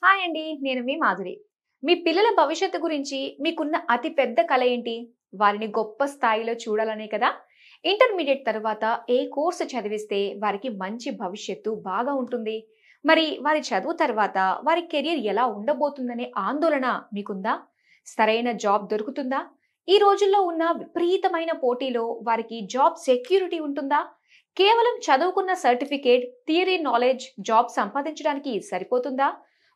Hi అండి. నేను మీ మాధురి. మీ పిల్లల భవిష్యత్తు గురించి మీకున్న అతి పెద్ద కల ఏంటి? వారిని గొప్ప స్థాయిలో చూడాలనే కదా! ఇంటర్మీడియేట్ తర్వాత ఏ కోర్స్ చదివిస్తే వారికి మంచి భవిష్యత్తు బాగా ఉంటుంది? మరి వారి చదువు తర్వాత వారి కెరియర్ ఎలా ఉండబోతుందనే ఆందోళన మీకుందా? సరైన జాబ్ దొరుకుతుందా? ఈ రోజుల్లో ఉన్న విపరీతమైన పోటీలో వారికి జాబ్ సెక్యూరిటీ ఉంటుందా? కేవలం చదువుకున్న సర్టిఫికేట్, థియరీ నాలెడ్జ్ జాబ్ సంపాదించడానికి సరిపోతుందా?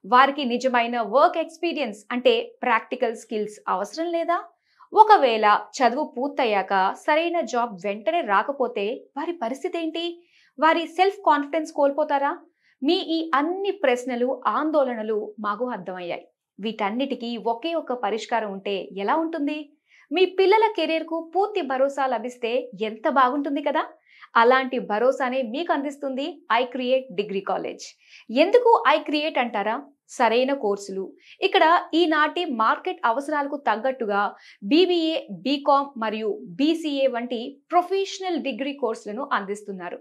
వారికి నిజమైన వర్క్ ఎక్స్పీరియన్స్ అంటే ప్రాక్టికల్ స్కిల్స్ అవసరం లేదా? ఒకవేళ చదువు పూర్తయ్యాక సరైన జాబ్ వెంటనే రాకపోతే వారి పరిస్థితి ఏంటి? వారి సెల్ఫ్ కాన్ఫిడెన్స్ కోల్పోతారా? మీ ఈ అన్ని ప్రశ్నలు, ఆందోళనలు మాకు అర్థమయ్యాయి. వీటన్నిటికీ ఒకే ఒక పరిష్కారం ఉంటే ఎలా ఉంటుంది? మీ పిల్లల కెరీర్కు పూర్తి భరోసా లభిస్తే ఎంత బాగుంటుంది కదా! అలాంటి భరోసానే మీకు అందిస్తుంది ఐ క్రియేట్ డిగ్రీ కాలేజ్. ఎందుకు ఐ క్రియేట్ అంటారా? సరైన కోర్సులు ఇక్కడ ఈనాటి మార్కెట్ అవసరాలకు తగ్గట్టుగా బీబీఏ, బీకామ్ మరియు బీసీఏ వంటి ప్రొఫెషనల్ డిగ్రీ కోర్సులను అందిస్తున్నారు.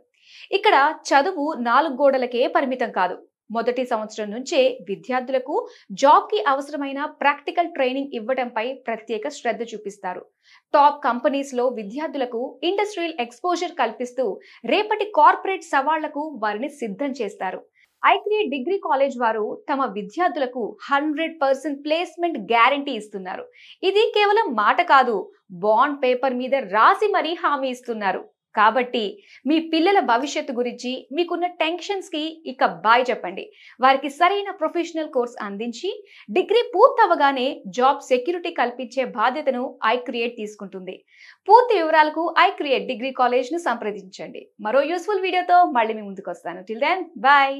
ఇక్కడ చదువు 4 గోడలకే పరిమితం కాదు. మొదటి సంవత్సరం నుంచే విద్యార్థులకు జాబ్కి అవసరమైన ప్రాక్టికల్ ట్రైనింగ్ ఇవ్వడంపై ప్రత్యేక శ్రద్ధ చూపిస్తారు. టాప్ కంపెనీస్లో విద్యార్థులకు ఇండస్ట్రియల్ ఎక్స్పోజర్ కల్పిస్తూ రేపటి కార్పొరేట్ సవాళ్లకు వారిని సిద్ధం చేస్తారు. ఐ క్రియేట్ డిగ్రీ కాలేజ్ వారు తమ విద్యార్థులకు 100% ప్లేస్మెంట్ గ్యారంటీ ఇస్తున్నారు. ఇది కేవలం మాట కాదు, బాండ్ పేపర్ మీద రాసి మరీ హామీ ఇస్తున్నారు. కాబట్టి మీ పిల్లల భవిష్యత్తు గురించి మీకున్న టెన్షన్స్ కి ఇక బాయ్ చెప్పండి. వారికి సరైన ప్రొఫెషనల్ కోర్స్ అందించి డిగ్రీ పూర్తవగానే జాబ్ సెక్యూరిటీ కల్పించే బాధ్యతను ఐ క్రియేట్ తీసుకుంటుంది. పూర్తి వివరాలకు ఐ క్రియేట్ డిగ్రీ కాలేజ్ ను సంప్రదించండి. మరో యూస్ఫుల్ వీడియోతో మళ్ళీ మీ ముందుకు వస్తాను. Till then bye.